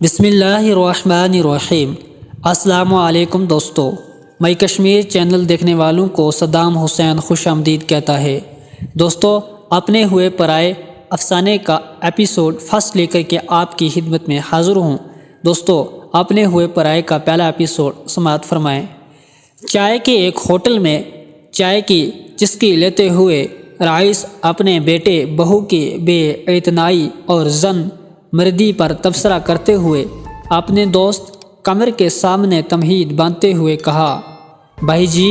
بسم اللہ الرحمن الرحیم۔ السلام علیکم دوستو، میں کشمیر چینل دیکھنے والوں کو صدام حسین خوش آمدید کہتا ہے۔ دوستو، اپنے ہوئے پرائے افسانے کا ایپیسوڈ فرسٹ لے کر کے آپ کی خدمت میں حاضر ہوں۔ دوستو، اپنے ہوئے پرائے کا پہلا ایپیسوڈ سماعت فرمائیں۔ چائے کے ایک ہوٹل میں چائے کی چسکی لیتے ہوئے رئیس اپنے بیٹے بہو کی بے اعتنائی اور زن مردی پر تبصرہ کرتے ہوئے اپنے دوست قمر کے سامنے تمہید باندھتے ہوئے کہا، بھائی جی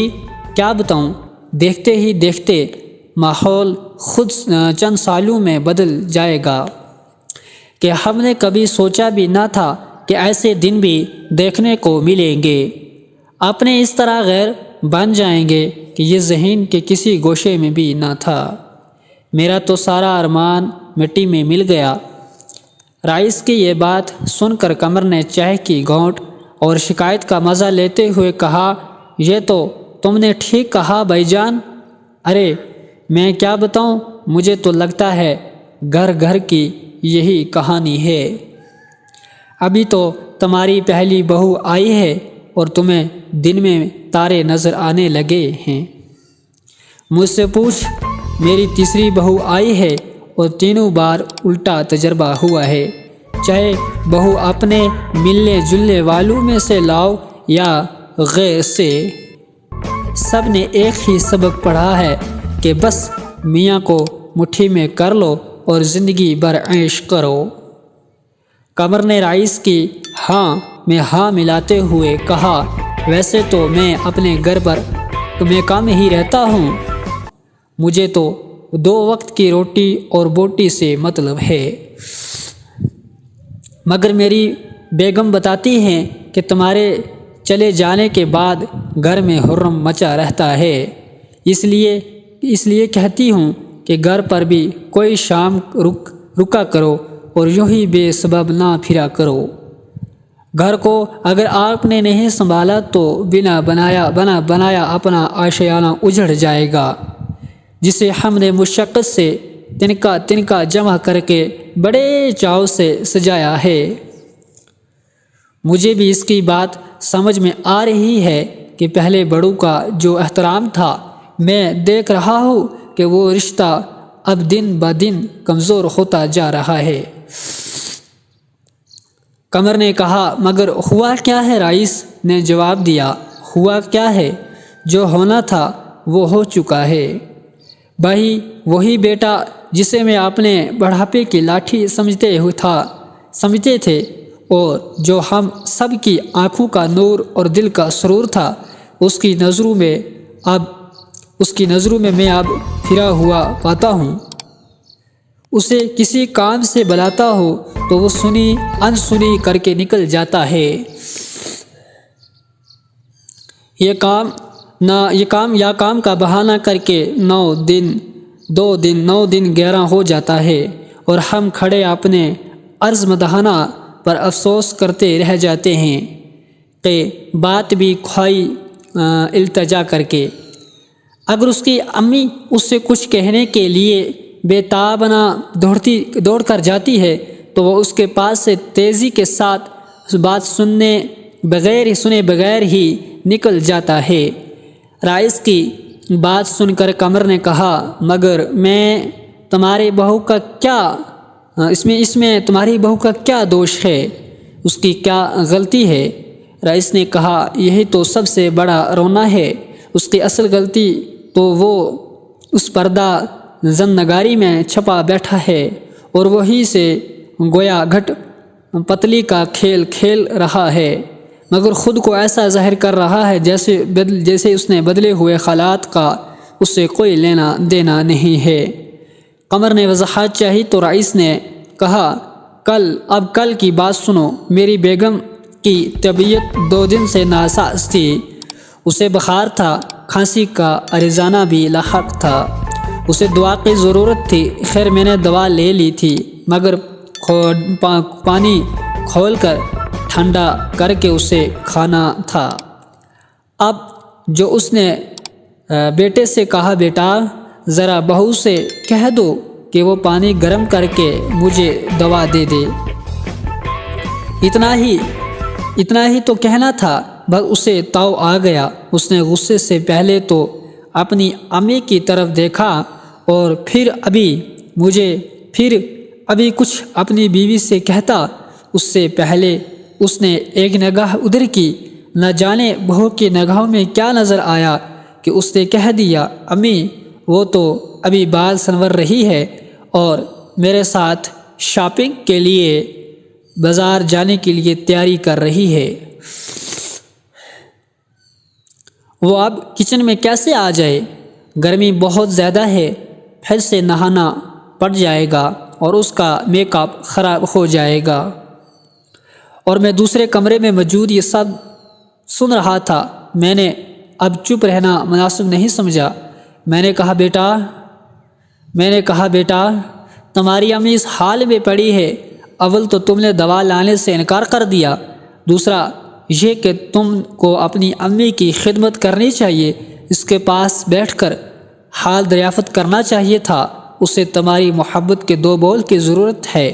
کیا بتاؤں، دیکھتے ہی دیکھتے ماحول خود چند سالوں میں بدل جائے گا کہ ہم نے کبھی سوچا بھی نہ تھا کہ ایسے دن بھی دیکھنے کو ملیں گے۔ اپنے اس طرح غیر بن جائیں گے کہ یہ ذہن کے کسی گوشے میں بھی نہ تھا۔ میرا تو سارا ارمان مٹی میں مل گیا۔ رئیس کی یہ بات سن کر قمر نے چائے کی گھونٹ اور شکایت کا مزہ لیتے ہوئے کہا، یہ تو تم نے ٹھیک کہا بھائی جان۔ ارے میں کیا بتاؤں، مجھے تو لگتا ہے گھر گھر کی یہی کہانی ہے۔ ابھی تو تمہاری پہلی بہو آئی ہے اور تمہیں دن میں تارے نظر آنے لگے ہیں۔ مجھ سے پوچھ، میری تیسری بہو آئی ہے اور تینوں بار الٹا تجربہ ہوا ہے۔ چاہے بہو اپنے ملنے جلنے والوں میں سے لاؤ یا غیر سے، سب نے ایک ہی سبق پڑھا ہے کہ بس میاں کو مٹھی میں کر لو اور زندگی بھر عیش کرو۔ قمر نے رئیس کی ہاں میں ہاں ملاتے ہوئے کہا، ویسے تو میں اپنے گھر پر میں کم ہی رہتا ہوں، مجھے تو 2 وقت کی روٹی اور بوٹی سے مطلب ہے، مگر میری بیگم بتاتی ہیں کہ تمہارے چلے جانے کے بعد گھر میں حرم مچا رہتا ہے، اس لیے کہتی ہوں کہ گھر پر بھی کوئی شام رکا کرو اور یوں ہی بے سبب نہ پھرا کرو۔ گھر کو اگر آپ نے نہیں سنبھالا تو بنا بنایا اپنا آشیانہ اجڑ جائے گا، جسے ہم نے مشقت سے تنکا جمع کر کے بڑے چاؤ سے سجایا ہے۔ مجھے بھی اس کی بات سمجھ میں آ رہی ہے کہ پہلے بڑوں کا جو احترام تھا، میں دیکھ رہا ہوں کہ وہ رشتہ اب دن بدن کمزور ہوتا جا رہا ہے۔ قمر نے کہا، مگر ہوا کیا ہے؟ رئیس نے جواب دیا، ہوا کیا ہے، جو ہونا تھا وہ ہو چکا ہے۔ بھائی وہی بیٹا جسے میں اپنے بڑھاپے کی لاٹھی سمجھتے تھے اور جو ہم سب کی آنکھوں کا نور اور دل کا سرور تھا، اس کی نظروں میں میں اب پھرا ہوا پاتا ہوں۔ اسے کسی کام سے بلاتا ہو تو وہ سنی انسنی کر کے نکل جاتا ہے۔ یہ کام کا بہانہ کر کے 9 دن 11 ہو جاتا ہے اور ہم کھڑے اپنے عرض مداحنہ پر افسوس کرتے رہ جاتے ہیں کہ بات بھی کھوائی التجا کر کے۔ اگر اس کی امی اس سے کچھ کہنے کے لیے بے تابانہ دوڑ کر جاتی ہے تو وہ اس کے پاس سے تیزی کے ساتھ بات سنے بغیر ہی نکل جاتا ہے۔ رئیس کی بات سن کر قمر نے کہا، مگر تمہاری بہو کا کیا اس میں تمہاری بہو کا کیا دوش ہے، اس کی کیا غلطی ہے؟ رئیس نے کہا، یہی تو سب سے بڑا رونا ہے، اس کی اصل غلطی تو وہ اس پردہ زن نگاری میں چھپا بیٹھا ہے اور وہی سے گویا گھٹ پتلی کا کھیل کھیل رہا ہے، مگر خود کو ایسا ظاہر کر رہا ہے جیسے اس نے بدلے ہوئے حالات کا اس سے کوئی لینا دینا نہیں ہے۔ قمر نے وضاحت چاہی تو رئیس نے کہا، کل کی بات سنو۔ میری بیگم کی طبیعت 2 دن سے ناساز تھی، اسے بخار تھا، کھانسی کا عارضانہ بھی لاحق تھا، اسے دوا کی ضرورت تھی۔ خیر میں نے دوا لے لی تھی، مگر پانی کھول کر ٹھنڈا کر کے اسے کھانا تھا۔ اب جو اس نے بیٹے سے کہا، بیٹا ذرا بہو سے کہہ دو کہ وہ پانی گرم کر کے مجھے دوا دے دے۔ اتنا ہی تو کہنا تھا، بس اسے تاؤ آ گیا۔ اس نے غصے سے پہلے تو اپنی امی کی طرف دیکھا اور پھر ابھی کچھ اپنی بیوی سے کہتا۔ اس سے پہلے اس نے ایک نگاہ ادھر کی، نہ جانے بہو کی نگاہوں میں کیا نظر آیا کہ اس نے کہہ دیا، امی وہ تو ابھی بال سنور رہی ہے اور میرے ساتھ شاپنگ کے لیے بازار جانے کے لیے تیاری کر رہی ہے۔ وہ اب کچن میں کیسے آ جائے؟ گرمی بہت زیادہ ہے، پھر سے نہانا پڑ جائے گا اور اس کا میک اپ خراب ہو جائے گا۔ اور میں دوسرے کمرے میں موجود یہ سب سن رہا تھا۔ میں نے اب چپ رہنا مناسب نہیں سمجھا۔ میں نے کہا بیٹا تمہاری امی اس حال میں پڑی ہے، اول تو تم نے دوا لانے سے انکار کر دیا، دوسرا یہ کہ تم کو اپنی امی کی خدمت کرنی چاہیے، اس کے پاس بیٹھ کر حال دریافت کرنا چاہیے تھا۔ اسے تمہاری محبت کے 2 بول کی ضرورت ہے۔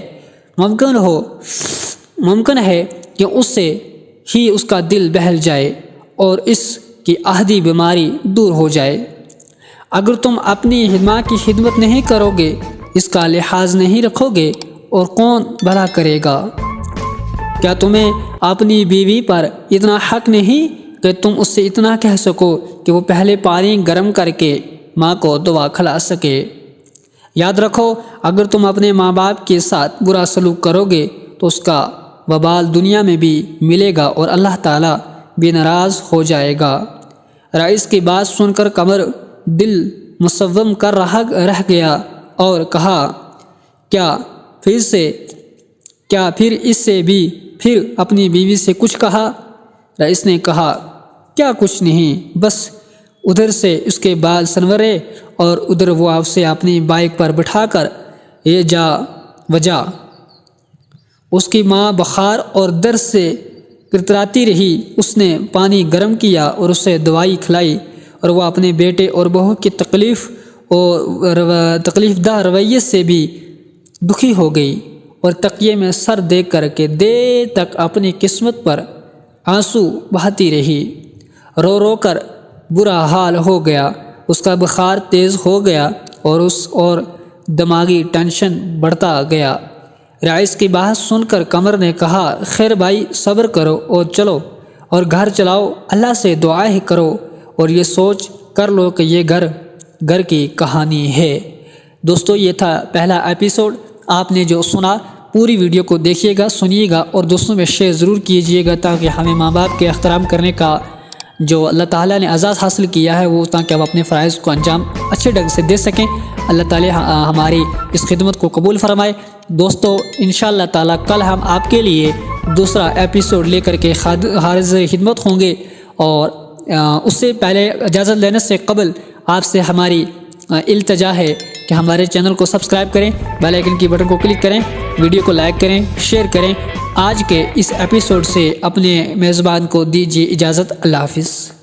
ممکن ہے کہ اس سے ہی اس کا دل بہل جائے اور اس کی آدھی بیماری دور ہو جائے۔ اگر تم اپنی ماں کی خدمت نہیں کرو گے، اس کا لحاظ نہیں رکھو گے، اور کون بھلا کرے گا؟ کیا تمہیں اپنی بیوی پر اتنا حق نہیں کہ تم اس سے اتنا کہہ سکو کہ وہ پہلے پانی گرم کر کے ماں کو دوا کھلا سکے؟ یاد رکھو، اگر تم اپنے ماں باپ کے ساتھ برا سلوک کرو گے تو اس کا وبال دنیا میں بھی ملے گا اور اللہ تعالیٰ بھی ناراض ہو جائے گا۔ رئیس کی بات سن کر قمر دل مصوم کر رہ گیا اور کہا، کیا پھر اس سے بھی پھر اپنی بیوی سے کچھ کہا؟ رئیس نے کہا، کیا کچھ نہیں، بس ادھر سے اس کے بال سنورے اور ادھر وہ اسے اپنی بائک پر بٹھا کر یہ جا وجا۔ اس کی ماں بخار اور درد سے ترتراتی رہی۔ اس نے پانی گرم کیا اور اسے دوائی کھلائی، اور وہ اپنے بیٹے اور بہو کی تکلیف دہ رویے سے بھی دکھی ہو گئی، اور تکیے میں سر دے کر کے دیر تک اپنی قسمت پر آنسو بہاتی رہی۔ رو رو کر برا حال ہو گیا، اس کا بخار تیز ہو گیا اور دماغی ٹینشن بڑھتا گیا۔ رئیس کی بات سن کر قمر نے کہا، خیر بھائی صبر کرو اور چلو اور گھر چلاؤ، اللہ سے دعائیں کرو اور یہ سوچ کر لو کہ یہ گھر کی کہانی ہے۔ دوستو یہ تھا پہلا ایپیسوڈ۔ آپ نے جو سنا پوری ویڈیو کو دیکھیے گا، سنیے گا اور دوستوں میں شیئر ضرور کیجیے گا، تاکہ ہمیں ماں باپ کے احترام کرنے کا جو اللہ تعالیٰ نے اعزاز حاصل کیا ہے وہ تاکہ ہم اپنے فرائض کو انجام اچھے ڈھنگ سے دے سکیں۔ اللہ تعالیٰ ہماری اس خدمت کو قبول فرمائے۔ دوستو انشاءاللہ تعالیٰ کل ہم آپ کے لیے دوسرا ایپیسوڈ لے کر کے حاضر خدمت ہوں گے، اور اس سے پہلے اجازت لینے سے قبل آپ سے ہماری التجا ہے کہ ہمارے چینل کو سبسکرائب کریں، بیل آئیکن کی بٹن کو کلک کریں، ویڈیو کو لائک کریں، شیئر کریں۔ آج کے اس ایپیسوڈ سے اپنے میزبان کو دیجیے اجازت۔ اللہ حافظ۔